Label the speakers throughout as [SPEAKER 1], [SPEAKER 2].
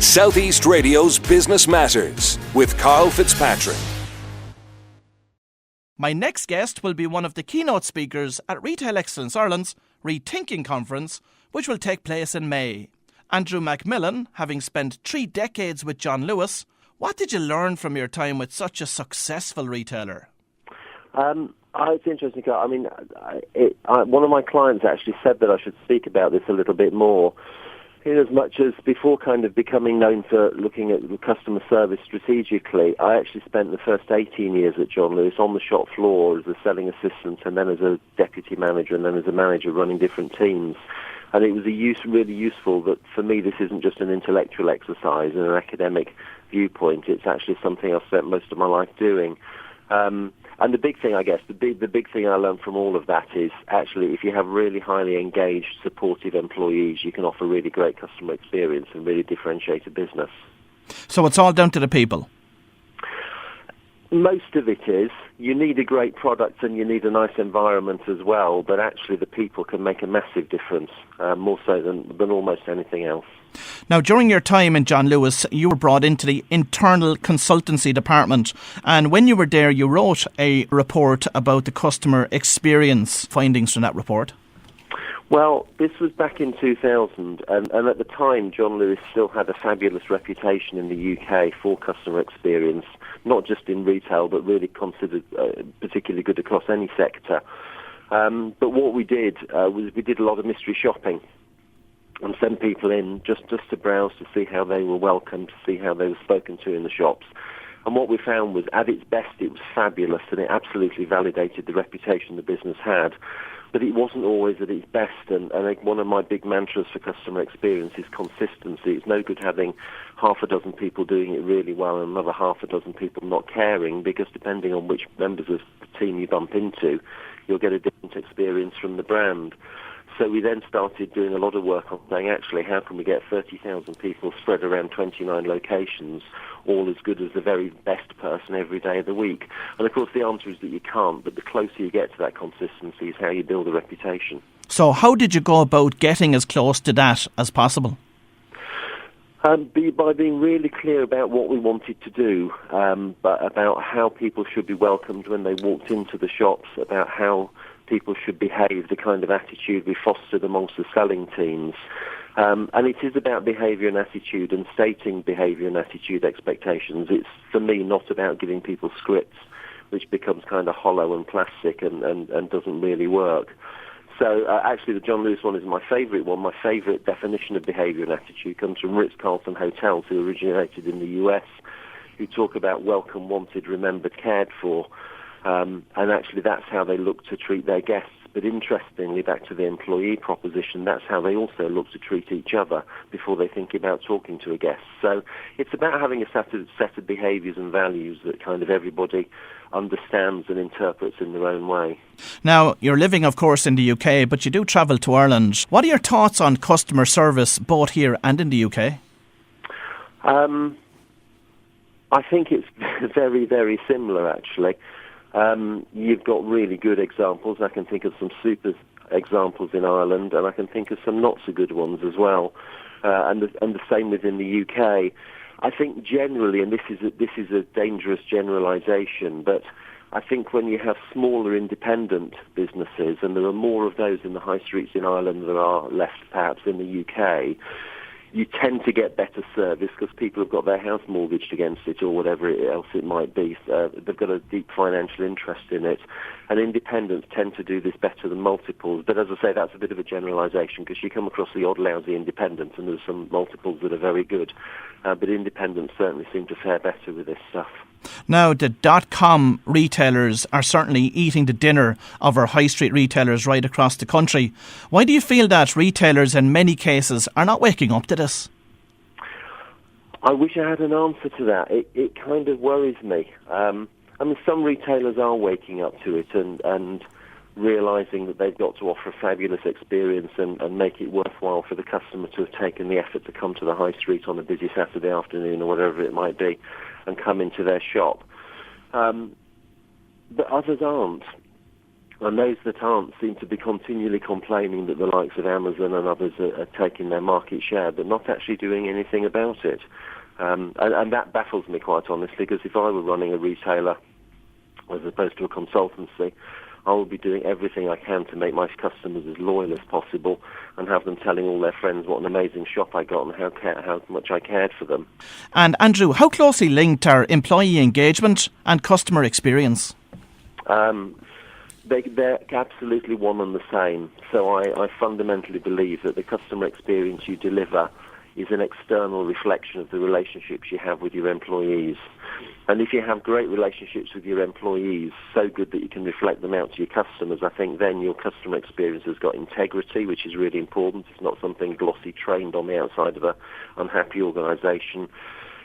[SPEAKER 1] South East Radio's Business Matters with Karl Fitzpatrick.
[SPEAKER 2] My next guest will be one of the keynote speakers at Retail Excellence Ireland's Rethinking Conference, which will take place in May. Andrew McMillan, having spent 3 decades with John Lewis, what did you learn from your time with such a successful retailer?
[SPEAKER 3] It's interesting, Carl. I mean, one of my clients actually said that I should speak about this a little bit more. In as much as before kind of becoming known for looking at customer service strategically, I actually spent the first 18 years at John Lewis on the shop floor as a selling assistant and then as a deputy manager and then as a manager running different teams. And it was really useful that for me this isn't just an intellectual exercise and an academic viewpoint. It's actually something I've spent most of my life doing. And the big thing, I guess, the big thing I learned from all of that is actually if you have really highly engaged, supportive employees, you can offer really great customer experience and really differentiate a business.
[SPEAKER 2] So it's all down to the people?
[SPEAKER 3] Most of it is. You need a great product and you need a nice environment as well, but actually the people can make a massive difference, more so than almost anything else.
[SPEAKER 2] Now, during your time in John Lewis, you were brought into the internal consultancy department, and when you were there, you wrote a report about the customer experience findings from that report.
[SPEAKER 3] Well, this was back in 2000, and at the time, John Lewis still had a fabulous reputation in the UK for customer experience, not just in retail, but really considered particularly good across any sector. But what we did was we did a lot of mystery shopping and sent people in just to browse, to see how they were welcomed, to see how they were spoken to in the shops. And what we found was, at its best, it was fabulous, and it absolutely validated the reputation the business had. But it wasn't always at its best, and I think one of my big mantras for customer experience is consistency. It's no good having half a dozen people doing it really well and another half a dozen people not caring, because depending on which members of the team you bump into, you'll get a different experience from the brand. So we then started doing a lot of work on saying, actually, how can we get 30,000 people spread around 29 locations, all as good as the very best person every day of the week? And, of course, the answer is that you can't, but the closer you get to that consistency is how you build a reputation.
[SPEAKER 2] So how did you go about getting as close to that as possible?
[SPEAKER 3] By being really clear about what we wanted to do, but about how people should be welcomed when they walked into the shops, about how people should behave, the kind of attitude we fostered amongst the selling teams. And it is about behaviour and attitude and stating behaviour and attitude expectations. It's, for me, not about giving people scripts, which becomes kind of hollow and plastic and doesn't really work. So actually the John Lewis one is my favourite one. My favourite definition of behaviour and attitude comes from Ritz-Carlton Hotels, who originated in the US, who talk about welcome, wanted, remembered, cared for. And actually that's how they look to treat their guests. But interestingly, back to the employee proposition, that's how they also look to treat each other before they think about talking to a guest. So it's about having a set of behaviours and values that kind of everybody understands and interprets in their own way.
[SPEAKER 2] Now, you're living, of course, in the UK, but you do travel to Ireland. What are your thoughts on customer service, both here and in the UK?
[SPEAKER 3] I think it's very, very similar, actually. You've got really good examples. I can think of some super examples in Ireland, and I can think of some not so good ones as well. And the same within the UK. I think generally, and this is a dangerous generalisation, but I think when you have smaller independent businesses, and there are more of those in the high streets in Ireland than there are left perhaps in the UK, you tend to get better service because people have got their house mortgaged against it or whatever else it might be. They've got a deep financial interest in it. And independents tend to do this better than multiples. But as I say, that's a bit of a generalisation because you come across the odd lousy independent and there's some multiples that are very good. But independents certainly seem to fare better with this stuff.
[SPEAKER 2] Now, the .com retailers are certainly eating the dinner of our high street retailers right across the country. Why do you feel that retailers in many cases are not waking up to this?
[SPEAKER 3] I wish I had an answer to that. It kind of worries me. I mean, some retailers are waking up to it and realising that they've got to offer a fabulous experience and make it worthwhile for the customer to have taken the effort to come to the high street on a busy Saturday afternoon or whatever it might be and come into their shop. But others aren't. And those that aren't seem to be continually complaining that the likes of Amazon and others are taking their market share, but not actually doing anything about it. And that baffles me, quite honestly, because if I were running a retailer as opposed to a consultancy, I would be doing everything I can to make my customers as loyal as possible and have them telling all their friends what an amazing shop I got and how much I cared for them.
[SPEAKER 2] And Andrew, how closely linked are employee engagement and customer experience?
[SPEAKER 3] They're absolutely one and the same. So I fundamentally believe that the customer experience you deliver is an external reflection of the relationships you have with your employees. And if you have great relationships with your employees, so good that you can reflect them out to your customers, I think then your customer experience has got integrity, which is really important. It's not something glossy trained on the outside of an unhappy organisation.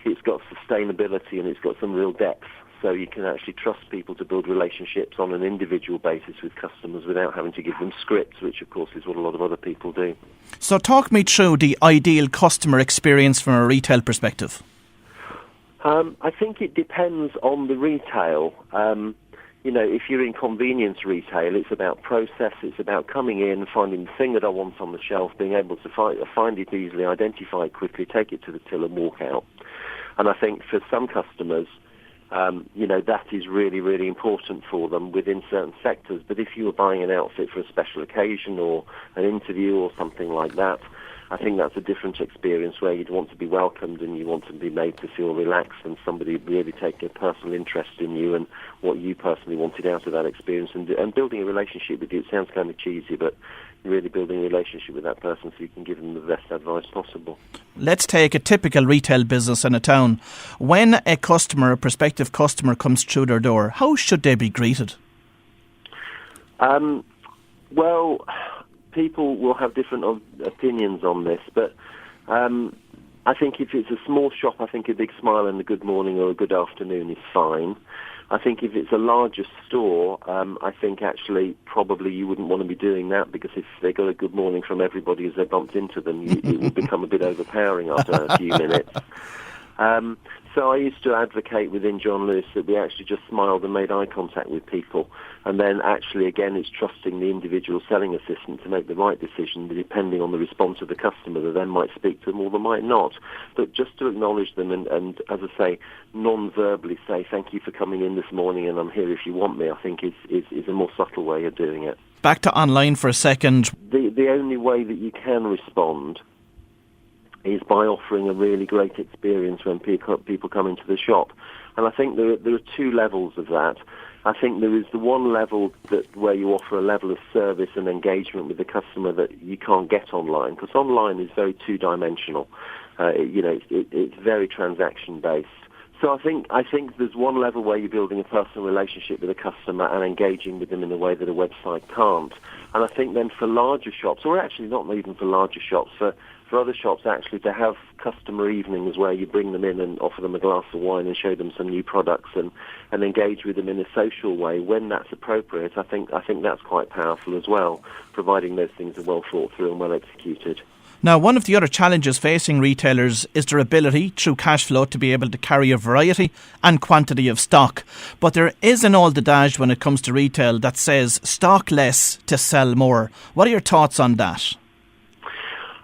[SPEAKER 3] It's got sustainability and it's got some real depth. So you can actually trust people to build relationships on an individual basis with customers without having to give them scripts, which of course is what a lot of other people do.
[SPEAKER 2] So talk me through the ideal customer experience from a retail perspective.
[SPEAKER 3] I think it depends on the retail. If you're in convenience retail, it's about process, it's about coming in, finding the thing that I want on the shelf, being able to find it easily, identify it quickly, take it to the till and walk out. And I think for some customers, that is really, really important for them within certain sectors. But if you were buying an outfit for a special occasion or an interview or something like that, I think that's a different experience where you'd want to be welcomed and you want to be made to feel relaxed and somebody really take a personal interest in you and what you personally wanted out of that experience. And building a relationship with you, it sounds kind of cheesy, but really building a relationship with that person so you can give them the best advice possible.
[SPEAKER 2] Let's take a typical retail business in a town. When a prospective customer comes through their door, how should they be greeted?
[SPEAKER 3] Well, people will have different opinions on this, but I think if it's a small shop, I think a big smile and a good morning or a good afternoon is fine. I think if it's a larger store, I think actually probably you wouldn't want to be doing that because if they got a good morning from everybody as they bumped into them, it would become a bit overpowering after a few minutes. So I used to advocate within John Lewis that we actually just smiled and made eye contact with people. And then actually, again, it's trusting the individual selling assistant to make the right decision depending on the response of the customer that then might speak to them or they might not. But just to acknowledge them and as I say, non-verbally say, thank you for coming in this morning and I'm here if you want me, I think is a more subtle way of doing it.
[SPEAKER 2] Back to online for a second.
[SPEAKER 3] The only way that you can respond is by offering a really great experience when people come into the shop. And I think there are two levels of that. I think there is the one level where you offer a level of service and engagement with the customer that you can't get online, because online is very two-dimensional. It's very transaction-based. So I think there's one level where you're building a personal relationship with a customer and engaging with them in a way that a website can't. And I think then for larger shops, or actually not even for larger shops, for other shops actually to have customer evenings where you bring them in and offer them a glass of wine and show them some new products and engage with them in a social way when that's appropriate, I think that's quite powerful as well, providing those things are well thought through and well executed.
[SPEAKER 2] Now, one of the other challenges facing retailers is their ability, through cash flow, to be able to carry a variety and quantity of stock. But there is an old adage when it comes to retail that says, stock less to sell more. What are your thoughts on that?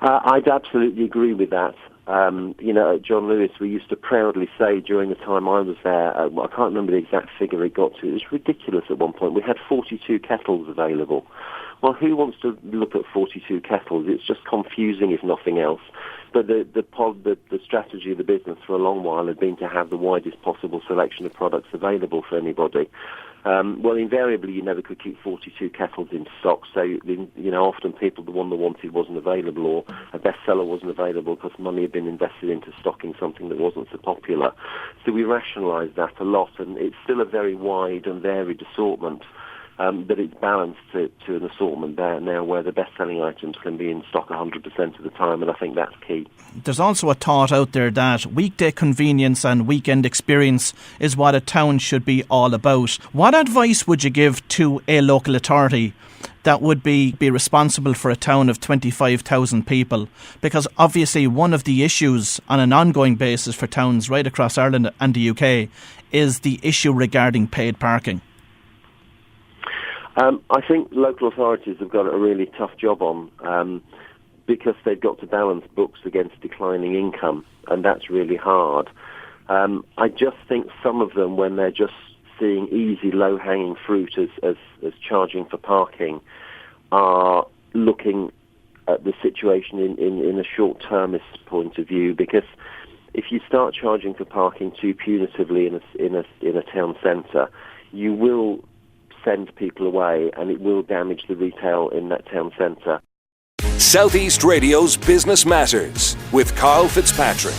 [SPEAKER 3] I'd absolutely agree with that. At John Lewis, we used to proudly say during the time I was there, I can't remember the exact figure it got to, it was ridiculous at one point, we had 42 kettles available. Well, who wants to look at 42 kettles? It's just confusing, if nothing else. But the strategy of the business for a long while had been to have the widest possible selection of products available for anybody. Well, invariably, you never could keep 42 kettles in stock, so often people, the one they wanted wasn't available, or a bestseller wasn't available because money had been invested into stocking something that wasn't so popular. So we rationalised that a lot, and it's still a very wide and varied assortment. But it's balanced to an assortment there now where the best-selling items can be in stock 100% of the time, and I think that's key.
[SPEAKER 2] There's also a thought out there that weekday convenience and weekend experience is what a town should be all about. What advice would you give to a local authority that would be responsible for a town of 25,000 people? Because obviously one of the issues on an ongoing basis for towns right across Ireland and the UK is the issue regarding paid parking.
[SPEAKER 3] I think local authorities have got a really tough job on because they've got to balance books against declining income, and that's really hard. I just think some of them, when they're just seeing easy, low-hanging fruit as charging for parking, are looking at the situation in a short-termist point of view, because if you start charging for parking too punitively in a town centre, you will send people away, and it will damage the retail in that town centre.
[SPEAKER 1] Southeast Radio's Business Matters with Karl Fitzpatrick.